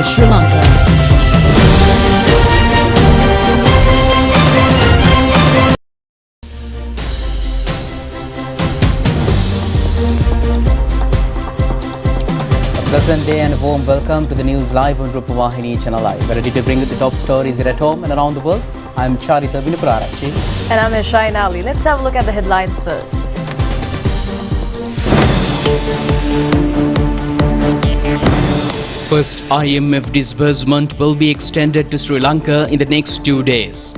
Sri Lanka. Pleasant day and a warm welcome to the news live on Rupavahini ChannelEye. We're ready to bring you the top stories at home and around the world. I'm Charita Vinupurarachi. And I'm Shain Ali. Let's have a look at the headlines first. First IMF disbursement will be extended to Sri Lanka in the next 2 days.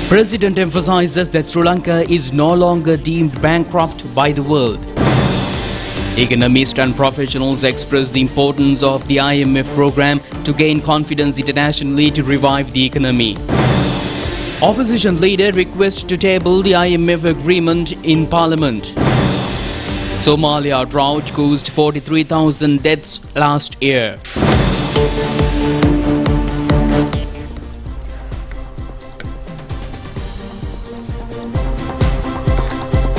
President emphasizes that Sri Lanka is no longer deemed bankrupt by the world. Economists and professionals express the importance of the IMF program to gain confidence internationally to revive the economy. Opposition leader requests to table the IMF agreement in Parliament. Somalia drought caused 43,000 deaths last year.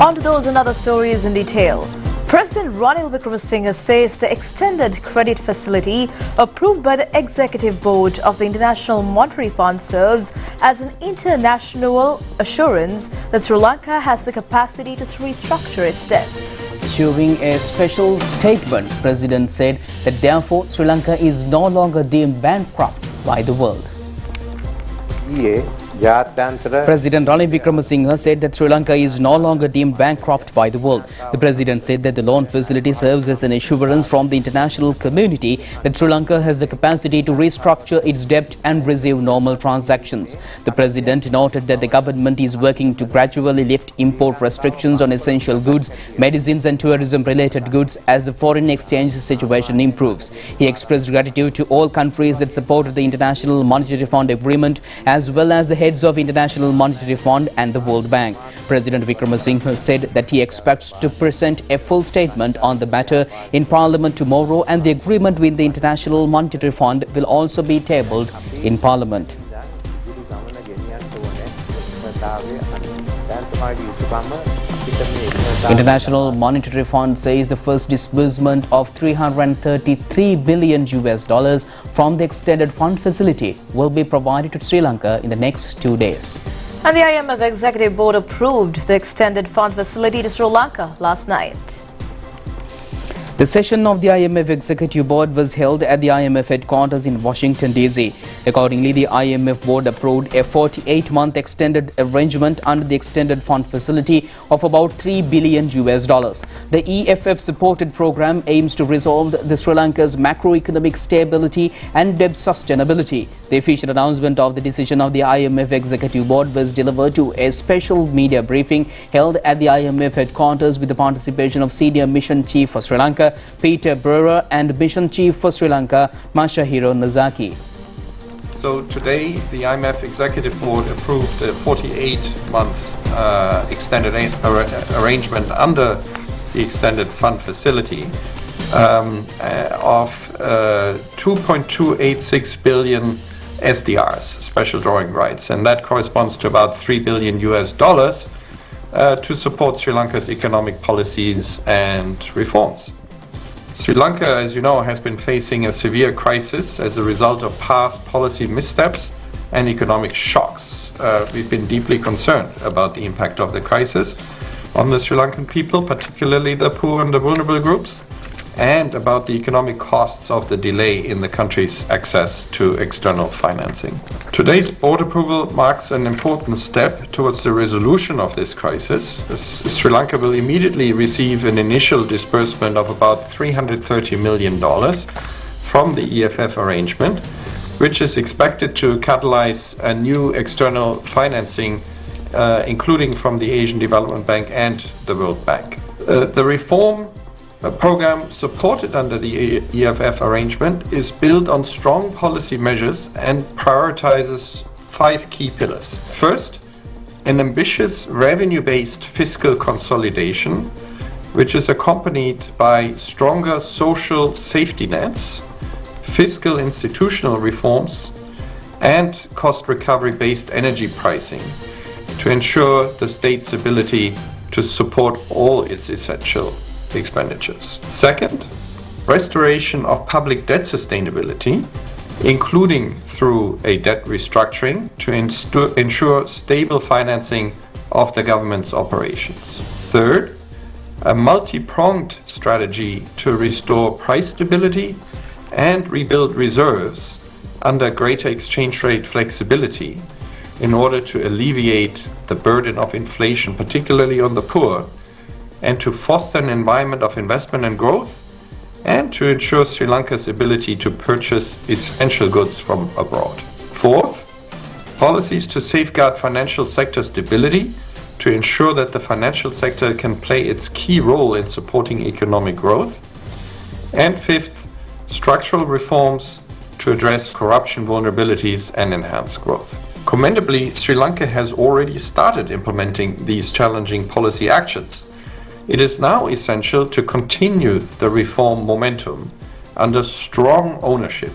On to those and other stories in detail. President Ranil Wickremesinghe says the extended credit facility approved by the Executive Board of the International Monetary Fund serves as an international assurance that Sri Lanka has the capacity to restructure its debt. Issuing a special statement, President said that therefore Sri Lanka is no longer deemed bankrupt by the world. President Ranil Wickremesinghe said that Sri Lanka is no longer deemed bankrupt by the world. The President said that the loan facility serves as an assurance from the international community that Sri Lanka has the capacity to restructure its debt and resume normal transactions. The President noted that the government is working to gradually lift import restrictions on essential goods, medicines and tourism-related goods as the foreign exchange situation improves. He expressed gratitude to all countries that supported the International Monetary Fund agreement as well as the heads of International Monetary Fund and the World Bank. President Wickremesinghe said that he expects to present a full statement on the matter in Parliament tomorrow, and the agreement with the International Monetary Fund will also be tabled in Parliament. International Monetary Fund says the first disbursement of $333 billion from the extended fund facility will be provided to Sri Lanka in the next 2 days. And the IMF Executive Board approved the extended fund facility to Sri Lanka last night. The session of the IMF Executive Board was held at the IMF headquarters in Washington, D.C. Accordingly, the IMF Board approved a 48-month extended arrangement under the extended fund facility of about $3 billion. The EFF-supported program aims to resolve the Sri Lanka's macroeconomic stability and debt sustainability. The official announcement of the decision of the IMF Executive Board was delivered to a special media briefing held at the IMF headquarters with the participation of Senior Mission Chief for Sri Lanka, Peter Brewer, and Mission Chief for Sri Lanka, Masahiro Nozaki. So today, the IMF Executive Board approved a 48-month extended arrangement under the extended fund facility of 2.286 billion SDRs, special drawing rights, and that corresponds to about $3 billion to support Sri Lanka's economic policies and reforms. Sri Lanka, as you know, has been facing a severe crisis as a result of past policy missteps and economic shocks. We've been deeply concerned about the impact of the crisis on the Sri Lankan people, particularly the poor and the vulnerable groups, and about the economic costs of the delay in the country's access to external financing. Today's board approval marks an important step towards the resolution of this crisis. Sri Lanka will immediately receive an initial disbursement of about $330 million from the EFF arrangement, which is expected to catalyze a new external financing, including from the Asian Development Bank and the World Bank. The reform program supported under the EFF arrangement is built on strong policy measures and prioritizes 5 key pillars. First, an ambitious revenue-based fiscal consolidation, which is accompanied by stronger social safety nets, fiscal institutional reforms, and cost recovery-based energy pricing to ensure the state's ability to support all its essential expenditures. Second, restoration of public debt sustainability, including through a debt restructuring to ensure stable financing of the government's operations. Third, a multi-pronged strategy to restore price stability and rebuild reserves under greater exchange rate flexibility in order to alleviate the burden of inflation, particularly on the poor, and to foster an environment of investment and growth, and to ensure Sri Lanka's ability to purchase essential goods from abroad. Fourth, policies to safeguard financial sector stability to ensure that the financial sector can play its key role in supporting economic growth. And fifth, structural reforms to address corruption vulnerabilities and enhance growth. Commendably, Sri Lanka has already started implementing these challenging policy actions. It is now essential to continue the reform momentum under strong ownership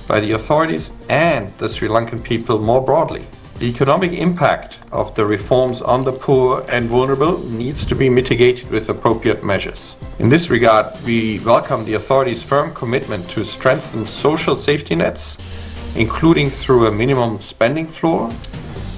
by the authorities and the Sri Lankan people more broadly. The economic impact of the reforms on the poor and vulnerable needs to be mitigated with appropriate measures. In this regard, we welcome the authorities' firm commitment to strengthen social safety nets, including through a minimum spending floor,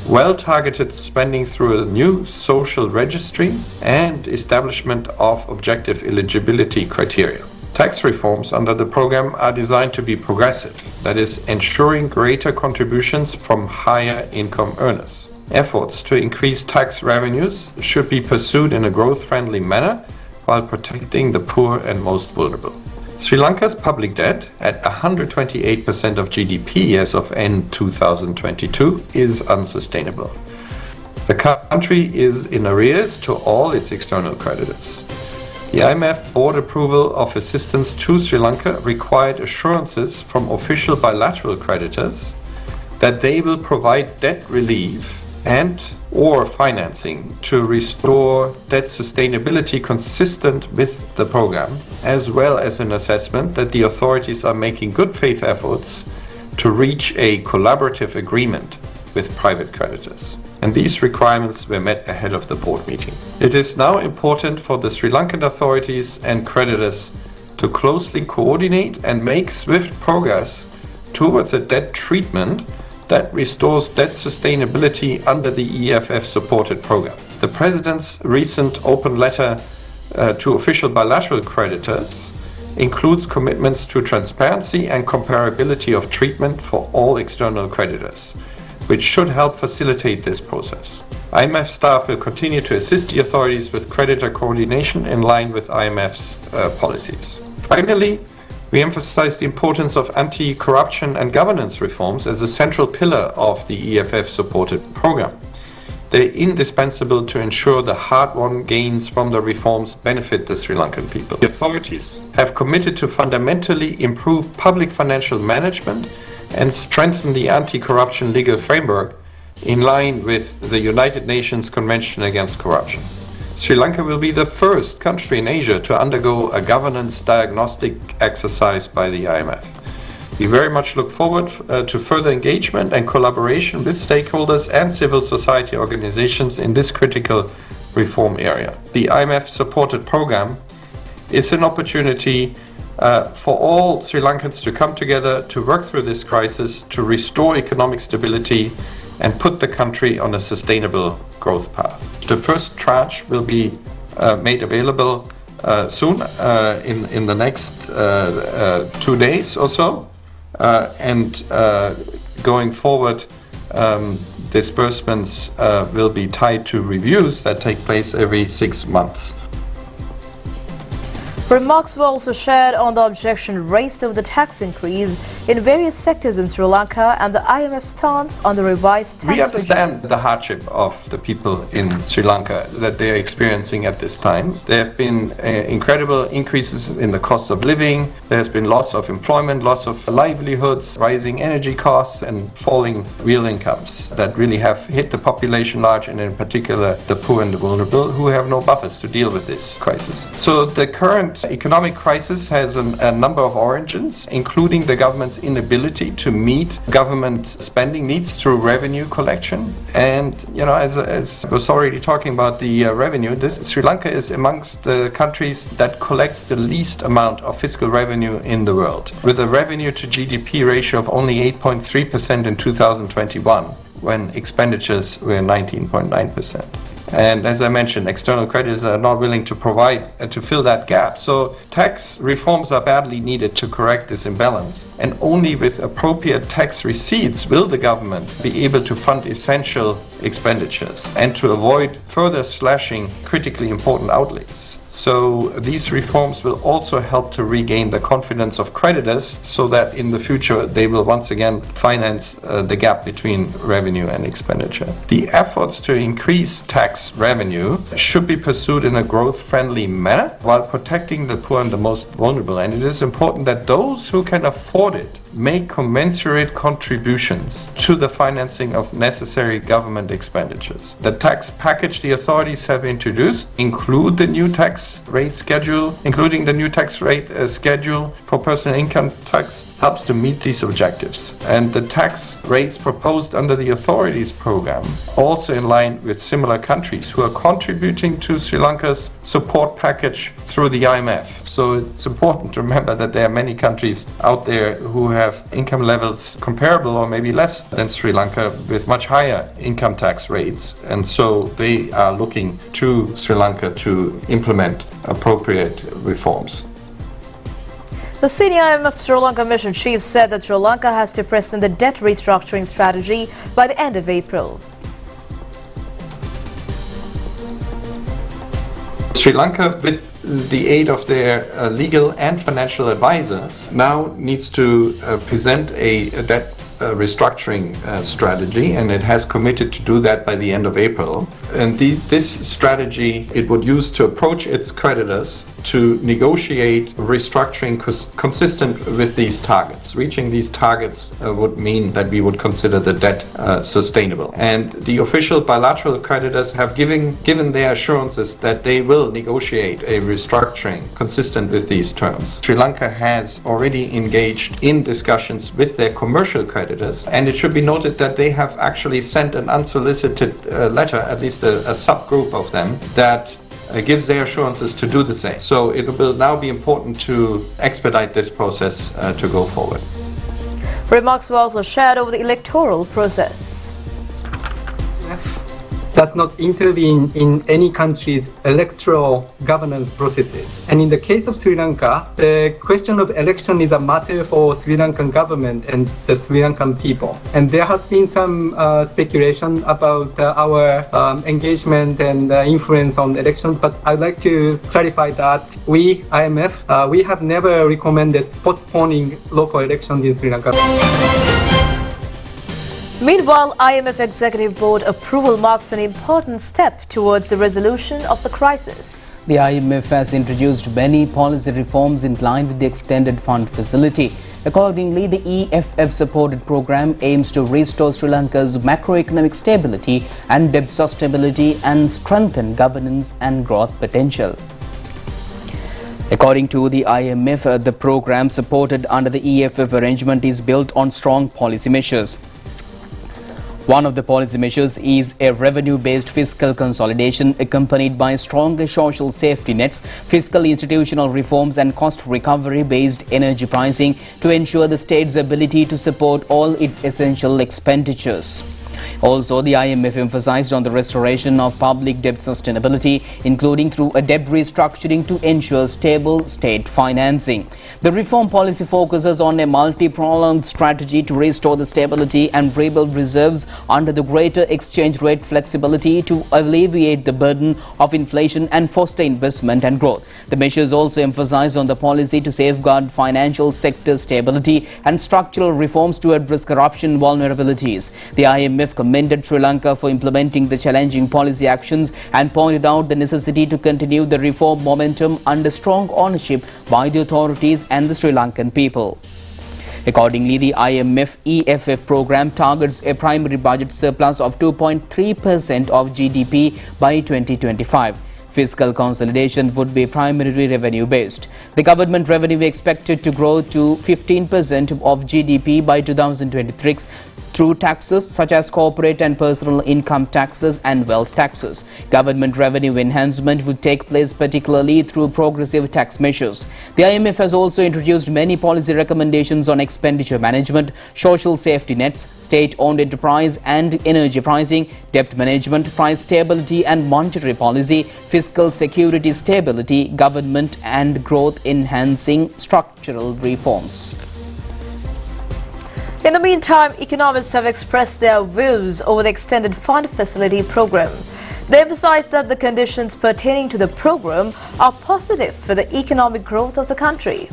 well-targeted spending through a new social registry, and establishment of objective eligibility criteria. Tax reforms under the program are designed to be progressive, that is, ensuring greater contributions from higher income earners. Efforts to increase tax revenues should be pursued in a growth-friendly manner while protecting the poor and most vulnerable. Sri Lanka's public debt, at 128% of GDP as of end 2022, is unsustainable. The country is in arrears to all its external creditors. The IMF board approval of assistance to Sri Lanka required assurances from official bilateral creditors that they will provide debt relief and/or financing to restore debt sustainability consistent with the program, as well as an assessment that the authorities are making good faith efforts to reach a collaborative agreement with private creditors. And these requirements were met ahead of the board meeting. It is now important for the Sri Lankan authorities and creditors to closely coordinate and make swift progress towards a debt treatment that restores debt sustainability under the EFF-supported program. The President's recent open letter to official bilateral creditors includes commitments to transparency and comparability of treatment for all external creditors, which should help facilitate this process. IMF staff will continue to assist the authorities with creditor coordination in line with IMF's policies. Finally, we emphasize the importance of anti-corruption and governance reforms as a central pillar of the EFF-supported program. They're indispensable to ensure the hard-won gains from the reforms benefit the Sri Lankan people. The authorities have committed to fundamentally improve public financial management and strengthen the anti-corruption legal framework in line with the United Nations Convention Against Corruption. Sri Lanka will be the first country in Asia to undergo a governance diagnostic exercise by the IMF. We very much look forward to further engagement and collaboration with stakeholders and civil society organizations in this critical reform area. The IMF-supported program is an opportunity for all Sri Lankans to come together to work through this crisis, to restore economic stability and put the country on a sustainable growth path. The first tranche will be made available soon, in the next 2 days or so, and going forward, disbursements will be tied to reviews that take place every 6 months. Remarks were also shared on the objection raised over the tax increase in various sectors in Sri Lanka and the IMF's stance on the revised tax regime. We understand the hardship of the people in Sri Lanka that they are experiencing at this time. There have been incredible increases in the cost of living. There has been loss of employment, loss of livelihoods, rising energy costs and falling real incomes that really have hit the population large, and in particular the poor and the vulnerable, who have no buffers to deal with this crisis. So the current that economic crisis has a number of origins, including the government's inability to meet government spending needs through revenue collection. And, as I was already talking about the revenue, Sri Lanka is amongst the countries that collects the least amount of fiscal revenue in the world, with a revenue to GDP ratio of only 8.3% in 2021, when expenditures were 19.9%. And as I mentioned, external creditors are not willing to provide to fill that gap. So tax reforms are badly needed to correct this imbalance. And only with appropriate tax receipts will the government be able to fund essential expenditures and to avoid further slashing critically important outlays. So these reforms will also help to regain the confidence of creditors so that in the future they will once again finance the gap between revenue and expenditure. The efforts to increase tax revenue should be pursued in a growth-friendly manner while protecting the poor and the most vulnerable. And it is important that those who can afford it make commensurate contributions to the financing of necessary government expenditures. The tax package the authorities have introduced include the new tax rate schedule, including the new tax rate schedule for personal income tax, helps to meet these objectives. And the tax rates proposed under the authorities program also in line with similar countries who are contributing to Sri Lanka's support package through the IMF. So it's important to remember that there are many countries out there who have income levels comparable or maybe less than Sri Lanka with much higher income tax rates. And so they are looking to Sri Lanka to implement appropriate reforms. The senior IMF Sri Lanka mission chief said that Sri Lanka has to present the debt restructuring strategy by the end of April. Sri Lanka, with the aid of their legal and financial advisors, now needs to present a debt restructuring strategy, and it has committed to do that by the end of April. And this strategy it would use to approach its creditors to negotiate restructuring consistent with these targets. Reaching these targets would mean that we would consider the debt sustainable. And the official bilateral creditors have given their assurances that they will negotiate a restructuring consistent with these terms. Sri Lanka has already engaged in discussions with their commercial creditors, and it should be noted that they have actually sent an unsolicited letter, at least a subgroup of them, that gives their assurances to do the same. So it will now be important to expedite this process to go forward. Remarks were also shared over the electoral process. Does not intervene in any country's electoral governance processes. And in the case of Sri Lanka, the question of election is a matter for Sri Lankan government and the Sri Lankan people. And there has been some speculation about our engagement and influence on elections, but I'd like to clarify that we, IMF, we have never recommended postponing local elections in Sri Lanka. Meanwhile, IMF Executive Board approval marks an important step towards the resolution of the crisis. The IMF has introduced many policy reforms in line with the extended fund facility. Accordingly, the EFF-supported program aims to restore Sri Lanka's macroeconomic stability and debt sustainability and strengthen governance and growth potential. According to the IMF, the program supported under the EFF arrangement is built on strong policy measures. One of the policy measures is a revenue-based fiscal consolidation accompanied by stronger social safety nets, fiscal institutional reforms and cost recovery-based energy pricing to ensure the state's ability to support all its essential expenditures. Also, the IMF emphasized on the restoration of public debt sustainability, including through a debt restructuring to ensure stable state financing. The reform policy focuses on a multi-pronged strategy to restore the stability and rebuild reserves under the greater exchange rate flexibility to alleviate the burden of inflation and foster investment and growth. The measures also emphasize on the policy to safeguard financial sector stability and structural reforms to address corruption vulnerabilities. The IMF commended Sri Lanka for implementing the challenging policy actions and pointed out the necessity to continue the reform momentum under strong ownership by the authorities and the Sri Lankan people. Accordingly, the IMF EFF program targets a primary budget surplus of 2.3% of GDP by 2025. Fiscal consolidation would be primarily revenue-based. The government revenue expected to grow to 15% of GDP by 2023 through taxes such as corporate and personal income taxes and wealth taxes. Government revenue enhancement would take place particularly through progressive tax measures. The IMF has also introduced many policy recommendations on expenditure management, social safety nets, state-owned enterprise and energy pricing, debt management, price stability and monetary policy, fiscal security stability, government and growth-enhancing structural reforms. In the meantime, economists have expressed their views over the extended fund facility program. They emphasize that the conditions pertaining to the program are positive for the economic growth of the country.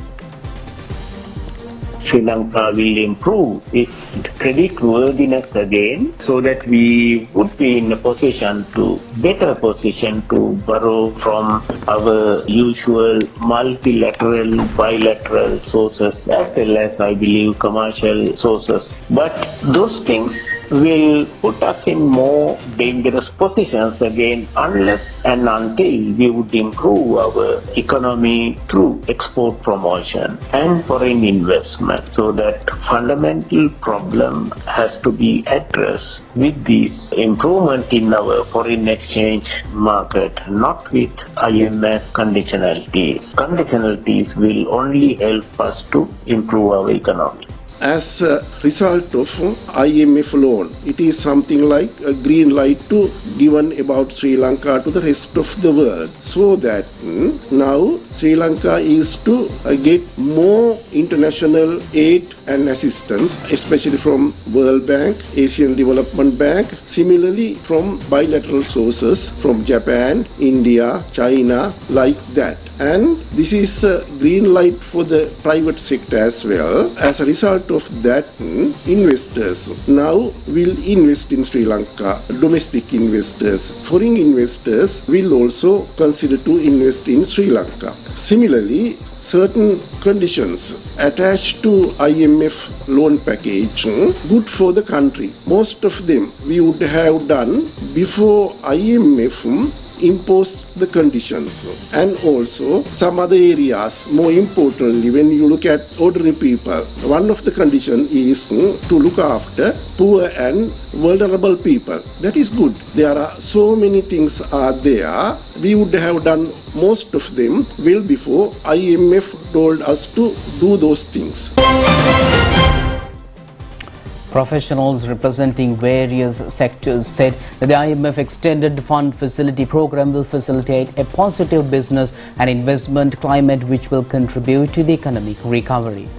Sri Lanka will improve its credit worthiness again, so that we would be in a better position to borrow from our usual multilateral, bilateral sources, as well as, I believe, commercial sources. But those things will put us in more dangerous positions again unless and until we would improve our economy through export promotion and foreign investment. So that fundamental problem has to be addressed with this improvement in our foreign exchange market, not with IMF conditionalities. Conditionalities will only help us to improve our economy. As a result of IMF loan, it is something like a green light to given about Sri Lanka to the rest of the world, so that now Sri Lanka is to get more international aid and assistance, especially from World Bank, Asian Development Bank, similarly from bilateral sources from Japan, India, China, like that. And this is a green light for the private sector as well. As a result of that, investors now will invest in Sri Lanka. Domestic investors, foreign investors will also consider to invest in Sri Lanka. Similarly, certain conditions attached to IMF loan package good for the country. Most of them we would have done before IMF impose the conditions, and also some other areas. More importantly, when you look at ordinary people, one of the conditions is to look after poor and vulnerable people. That is good. There are so many things are there. We would have done most of them well before IMF told us to do those things. Professionals representing various sectors said that the IMF extended fund facility program will facilitate a positive business and investment climate which will contribute to the economic recovery.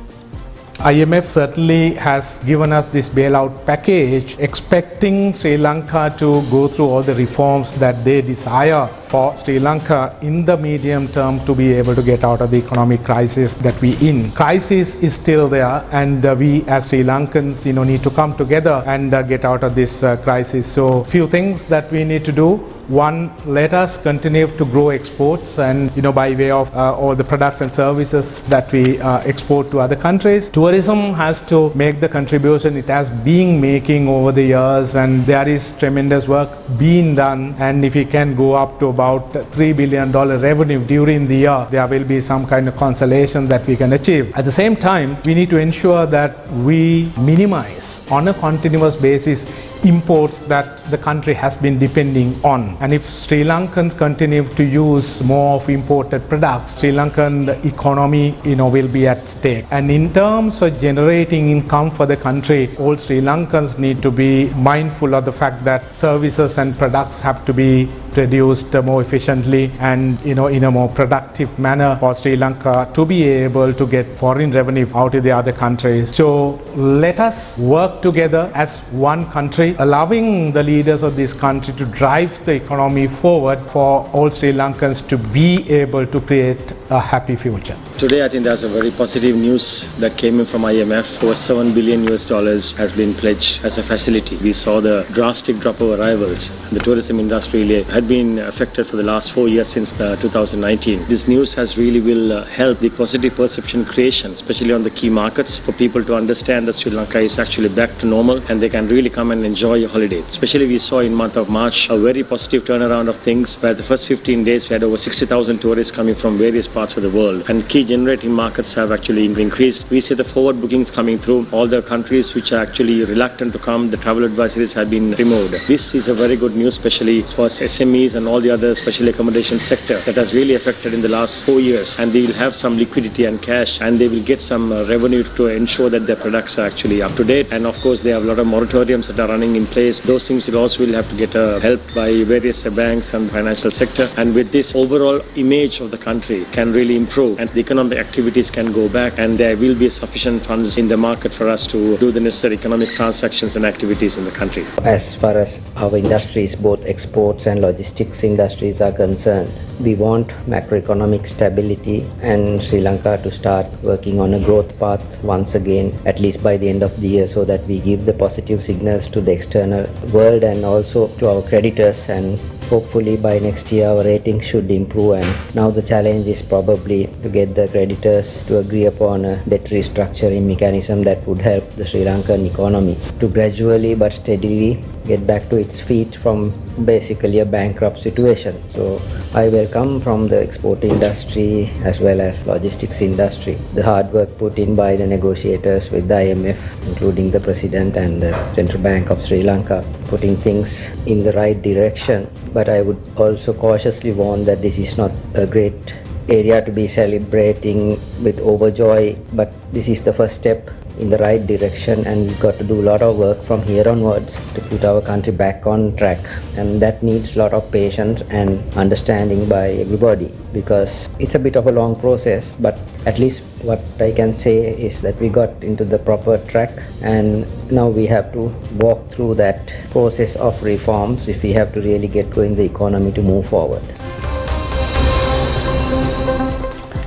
IMF certainly has given us this bailout package, expecting Sri Lanka to go through all the reforms that they desire for Sri Lanka in the medium term to be able to get out of the economic crisis that we in. Crisis is still there, and we as Sri Lankans need to come together and get out of this crisis. So few things that we need to do. One, let us continue to grow exports, and by way of all the products and services that we export to other countries. Tourism has to make the contribution it has been making over the years, and there is tremendous work being done, and if we can go up to about $3 billion revenue during the year, there will be some kind of consolation that we can achieve. At the same time, we need to ensure that we minimize on a continuous basis imports that the country has been depending on. And if Sri Lankans continue to use more of imported products, Sri Lankan economy will be at stake. And in terms of generating income for the country, all Sri Lankans need to be mindful of the fact that services and products have to be produced more efficiently and in a more productive manner for Sri Lanka to be able to get foreign revenue out of the other countries. So let us work together as one country, allowing the leaders of this country to drive the economy forward for all Sri Lankans to be able to create a happy future. Today, I think there's a very positive news that came in from IMF. Over $7 billion has been pledged as a facility. We saw the drastic drop of arrivals. The tourism industry had been affected for the last 4 years since 2019. This news has really will help the positive perception creation, especially on the key markets, for people to understand that Sri Lanka is actually back to normal and they can really come and enjoy a holiday. Especially we saw in month of March a very positive turnaround of things, where the first 15 days we had over 60,000 tourists coming from various parts of the world, and key generating markets have actually increased. We see the forward bookings coming through. All the countries which are actually reluctant to come, the travel advisories have been removed. This is a very good news, especially for SMEs and all the other special accommodation sector that has really affected in the last 4 years, and they will have some liquidity and cash, and they will get some revenue to ensure that their products are actually up to date. And of course they have a lot of moratoriums that are running in place. Those things will also have to get help by various banks and financial sector, and with this overall image of the country can really improve and the economic activities can go back, and there will be sufficient funds in the market for us to do the necessary economic transactions and activities in the country. As far as our industries, both exports and logistics industries are concerned, we want macroeconomic stability and Sri Lanka to start working on a growth path once again, at least by the end of the year, so that we give the positive signals to the external world and also to our creditors, and hopefully by next year our ratings should improve. And now the challenge is probably to get the creditors to agree upon a debt restructuring mechanism that would help the Sri Lankan economy to gradually but steadily get back to its feet from basically a bankrupt situation. So I welcome from the export industry as well as logistics industry the hard work put in by the negotiators with the IMF, including the President and the Central Bank of Sri Lanka, putting things in the right direction. But I would also cautiously warn that this is not a great area to be celebrating with overjoy, but this is the first step in the right direction, and we've got to do a lot of work from here onwards to put our country back on track, and that needs a lot of patience and understanding by everybody, because it's a bit of a long process. But at least what I can say is that we got into the proper track, and now we have to walk through that process of reforms if we have to really get going the economy to move forward.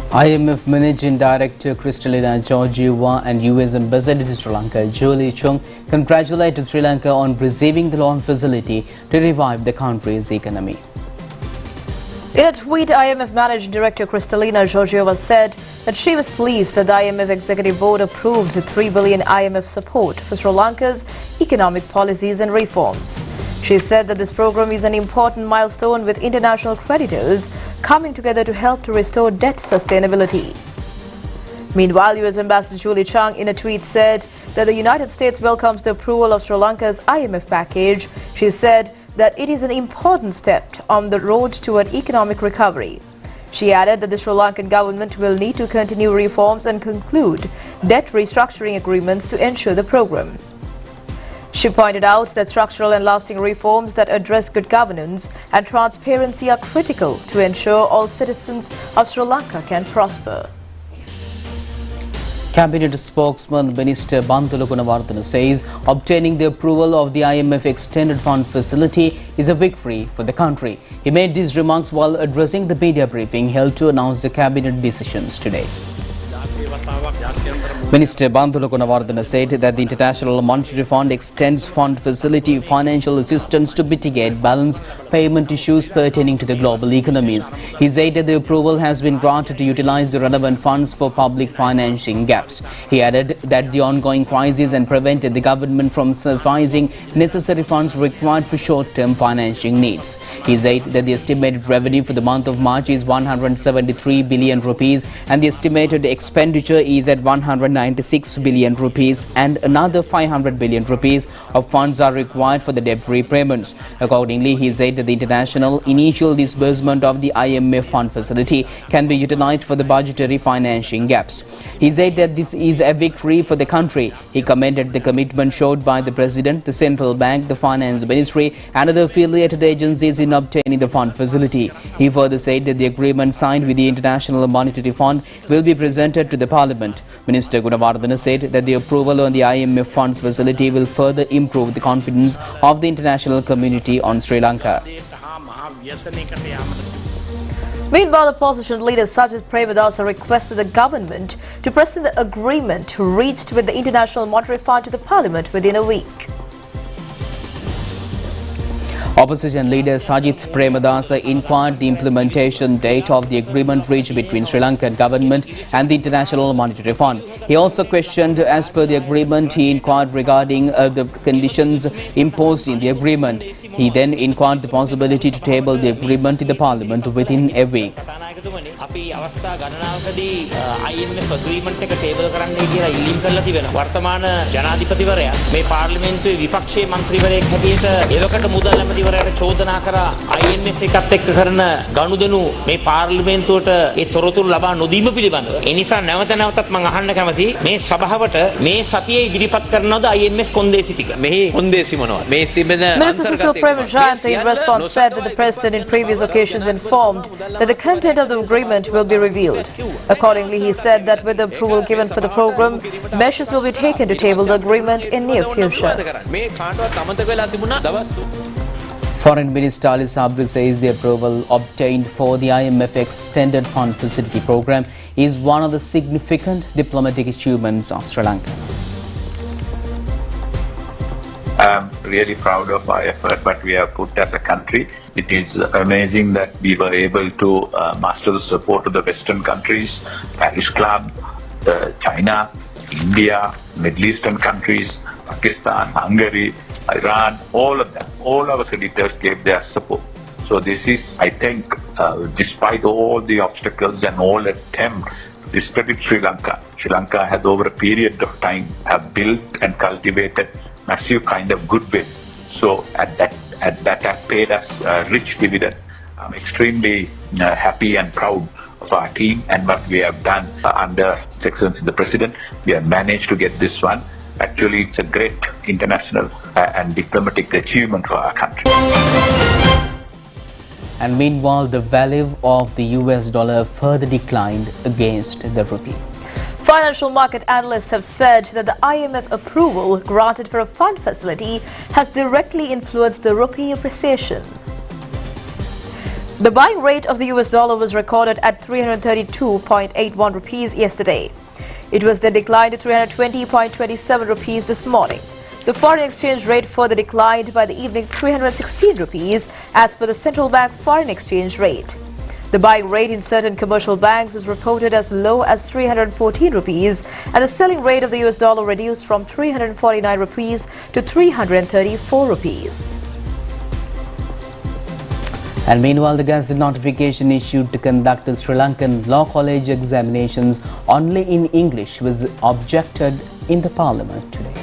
IMF Managing Director Kristalina Georgieva and US Ambassador to Sri Lanka Julie Chung congratulated Sri Lanka on receiving the loan facility to revive the country's economy. In a tweet, IMF Managing Director Kristalina Georgieva said that she was pleased that the IMF Executive Board approved the $3 billion IMF support for Sri Lanka's economic policies and reforms. She said that this program is an important milestone, with international creditors coming together to help to restore debt sustainability. Meanwhile, US Ambassador Julie Chung in a tweet said that the United States welcomes the approval of Sri Lanka's IMF package. She said that it is an important step on the road toward economic recovery. She added that the Sri Lankan government will need to continue reforms and conclude debt restructuring agreements to ensure the program. She pointed out that structural and lasting reforms that address good governance and transparency are critical to ensure all citizens of Sri Lanka can prosper. Cabinet spokesman Minister Bandula Gunawardena says obtaining the approval of the IMF Extended Fund Facility is a victory for the country. He made these remarks while addressing the media briefing held to announce the cabinet decisions today. Minister Bandula Gunawardena said that the International Monetary Fund extends fund facility financial assistance to mitigate balance payment issues pertaining to the global economies. He said that the approval has been granted to utilize the relevant funds for public financing gaps. He added that the ongoing crisis and prevented the government from sufficing necessary funds required for short-term financing needs. He said that the estimated revenue for the month of March is 173 billion rupees and the estimated expenditure is at 196 billion rupees, and another 500 billion rupees of funds are required for the debt repayments. Accordingly, he said that the international initial disbursement of the IMF fund facility can be utilized for the budgetary financing gaps. He said that this is a victory for the country. He commended the commitment showed by the President, the Central Bank, the Finance Ministry and other affiliated agencies in obtaining the fund facility. He further said that the agreement signed with the International Monetary Fund will be presented to the Parliament. Minister Gunawardena said that the approval on the IMF funds facility will further improve the confidence of the international community on Sri Lanka. Meanwhile, opposition leader Sajid Premadasa requested the government to present the agreement reached with the International Monetary Fund to the Parliament within a week. Opposition leader Sajid Premadasa inquired the implementation date of the agreement reached between Sri Lankan government and the International Monetary Fund. He also questioned, as per the agreement, he inquired regarding the conditions imposed in the agreement. He then inquired the possibility to table the agreement in the Parliament within a week. අපි අවස්ථා ගණනාවකදී IMF agreement එක table කරන්නයි කියලා ඉල්ලීම් කරලා තිබෙනවා. වර්තමාන ජනාධිපතිවරයා මේ පාර්ලිමේන්තුවේ විපක්ෂයේ മന്ത്രിවරයෙක් හැටියට එවකට මුදල් ඇමතිවරයාට චෝදනා කරා IMF එකත් එක්ක කරන ගනුදෙනු මේ පාර්ලිමේන්තුවට ඒ තොරතුරු ලබා නොදීම පිළිබඳව. ඒ නිසා නැවත නැවතත් මම අහන්න කැමතියි මේ සභාවට මේ සතියේ ඉදිරිපත් කරනවද IMF කොන්දේසි ටික? මෙහි කොන්දේසි මොනවද? මේ තිබෙන Minister Cecil Premjayantha in response said that the President in previous occasions informed that the content of the agreement will be revealed. Accordingly, he said that with the approval given for the program, measures will be taken to table the agreement in near future. Foreign Minister Ali Sabri says the approval obtained for the IMF Extended Fund Facility Program is one of the significant diplomatic achievements of Sri Lanka. I'm really proud of our effort, but we have put as a country. It is amazing that we were able to muster the support of the Western countries, Paris Club, China, India, Middle Eastern countries, Pakistan, Hungary, Iran, all of them, all our creditors gave their support. So this is, I think, despite all the obstacles and all attempts to discredit Sri Lanka has over a period of time have built and cultivated massive kind of goodwill. So that has paid us rich dividend. I'm extremely happy and proud of our team and what we have done under His Excellency the President. We have managed to get this one. Actually, it's a great international and diplomatic achievement for our country. And meanwhile, the value of the US dollar further declined against the rupee. Financial market analysts have said that the IMF approval granted for a fund facility has directly influenced the rupee appreciation. The buying rate of the US dollar was recorded at 332.81 rupees yesterday. It was then declined to 320.27 rupees this morning. The foreign exchange rate further declined by the evening 316 rupees as per the central bank foreign exchange rate. The buying rate in certain commercial banks was reported as low as 314 rupees and the selling rate of the US dollar reduced from 349 rupees to 334 rupees. And meanwhile, the Gazette notification issued to conduct the Sri Lankan Law College examinations only in English was objected in the Parliament today.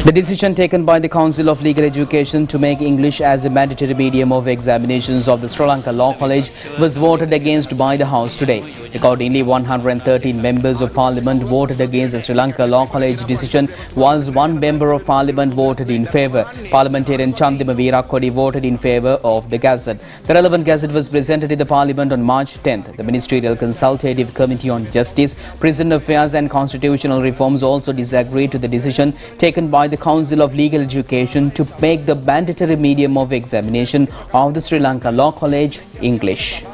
The decision taken by the Council of Legal Education to make English as a mandatory medium of examinations of the Sri Lanka Law College was voted against by the House today. Accordingly, 113 members of Parliament voted against the Sri Lanka Law College decision, whilst one member of Parliament voted in favour. Parliamentarian Chandima Veerakkodi voted in favour of the Gazette. The relevant Gazette was presented in the Parliament on March 10th. The Ministerial Consultative Committee on Justice, Prison Affairs and Constitutional Reforms also disagreed to the decision taken by the Council of Legal Education to make the mandatory medium of examination of the Sri Lanka Law College English.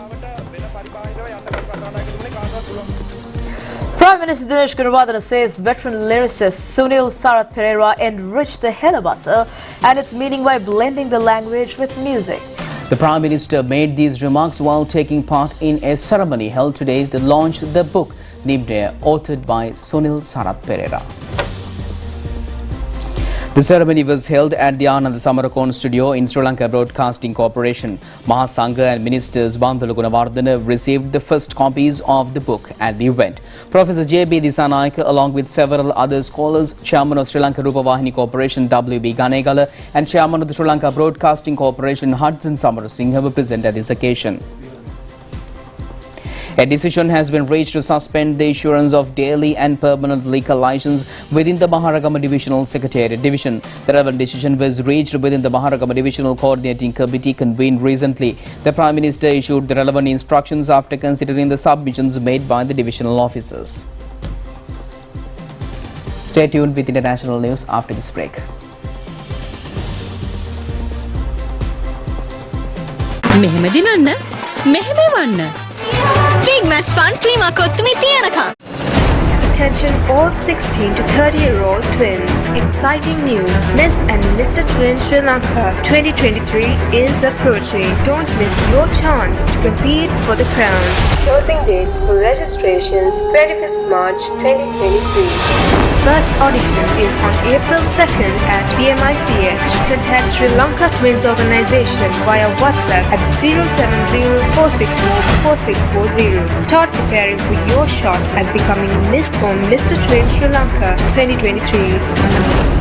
Prime Minister Dinesh Gunawardena says veteran lyricist Sunil Sarath Perera enriched the Helabasa and its meaning by blending the language with music. The Prime Minister made these remarks while taking part in a ceremony held today to launch the book Nimne, authored by Sunil Sarath Perera. The ceremony was held at the Anand Samarakon studio in Sri Lanka Broadcasting Corporation. Mahasangha and Ministers Bandulu Gunawardena received the first copies of the book at the event. Professor J.B. Disanayake, along with several other scholars, Chairman of Sri Lanka Rupavahini Corporation W.B. Ganegala and Chairman of the Sri Lanka Broadcasting Corporation Hudson Samarasinghe were present at this occasion. A decision has been reached to suspend the issuance of daily and permanent liquor license within the Maharagama Divisional Secretariat Division. The relevant decision was reached within the Maharagama Divisional Coordinating Committee convened recently. The Prime Minister issued the relevant instructions after considering the submissions made by the divisional officers. Stay tuned with international news after this break. මෙහෙම දිනන්න මෙහෙම වන්න Big Match Fun ක්‍රීමා කොත්තුමේ තියනකම් Attention all 16 to 30-year-old twins. Exciting news. Miss and Mr. Twin Sri Lanka 2023 is approaching. Don't miss your chance to compete for the crown. Closing dates for registrations 25th March 2023. First audition is on April 2nd at PMICH. Contact Sri Lanka Twins Organization via WhatsApp at 070-464-4640. Start preparing for your shot at becoming Miss or Mr. Twin Sri Lanka 2023.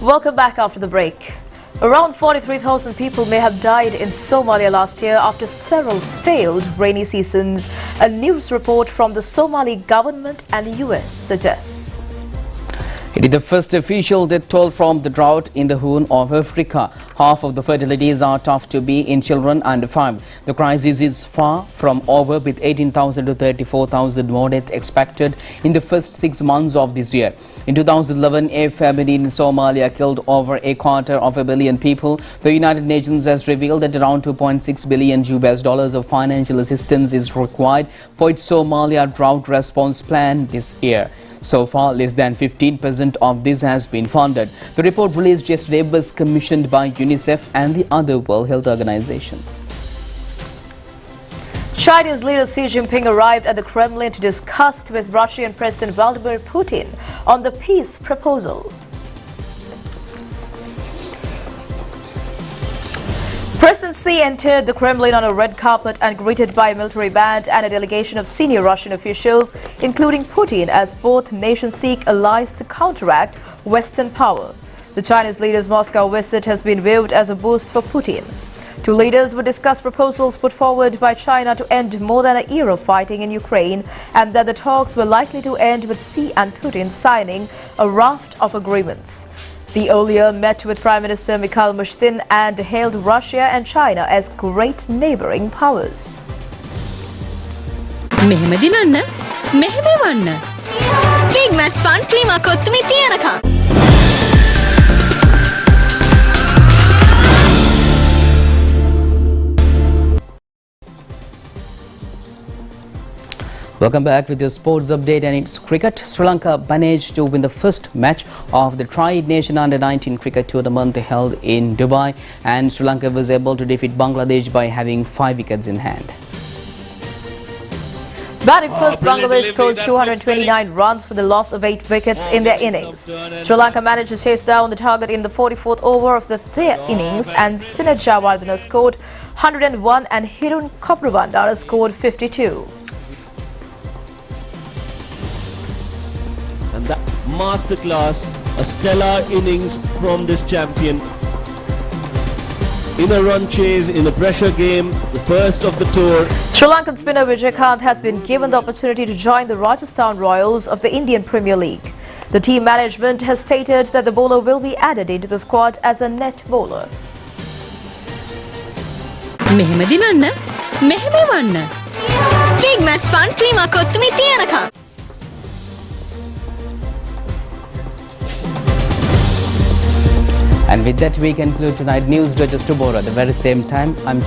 Welcome back after the break. Around 43,000 people may have died in Somalia last year after several failed rainy seasons. A news report from the Somali government and US suggests. It is the first official death toll from the drought in the Horn of Africa. Half of the fatalities are tough to be in children under 5. The crisis is far from over, with 18,000 to 34,000 more deaths expected in the first 6 months of this year. In 2011, a famine in Somalia killed over a quarter of a billion people. The United Nations has revealed that around $2.6 billion of financial assistance is required for its Somalia drought response plan this year. So far, less than 15% of this has been funded. The report released yesterday was commissioned by UNICEF and the other World Health Organization. Chinese leader Xi Jinping arrived at the Kremlin to discuss with Russian President Vladimir Putin on the peace proposal. President Xi entered the Kremlin on a red carpet and greeted by a military band and a delegation of senior Russian officials, including Putin, as both nations seek allies to counteract Western power. The Chinese leader's Moscow visit has been viewed as a boost for Putin. Two leaders would discuss proposals put forward by China to end more than a year of fighting in Ukraine, and that the talks were likely to end with Xi and Putin signing a raft of agreements. Xi earlier met with Prime Minister Mikhail Mushtin and hailed Russia and China as great neighboring powers. මෙහෙම දිනන්න මෙහෙම වන්න Big Match Fun ක්‍රීමා කොත්තුමේ තියනකම් Welcome back with your sports update, and it's cricket. Sri Lanka managed to win the first match of the Tri-Nation Under-19 cricket tournament held in Dubai, and Sri Lanka was able to defeat Bangladesh by having 5 wickets in hand. Batting first, Bangladesh scored 229 runs for the loss of 8 wickets in their innings. Sri Lanka managed to chase down the target in the 44th over of their innings, and Sinet Jawardena scored 101 and Hirun Koprabandara scored 52. And that masterclass, a stellar innings from this champion. In a run chase, in a pressure game, the first of the tour. Sri Lankan spinner Vijayakanth has been given the opportunity to join the Rajasthan Royals of the Indian Premier League. The team management has stated that the bowler will be added into the squad as a net bowler. මෙහෙම දිනන්න මෙහෙම වන්න Big Match Fun ක්‍රීමා කොත්තුමේ තියනකම් And with that, we conclude tonight's news. Just tomorrow at the very same time. I'm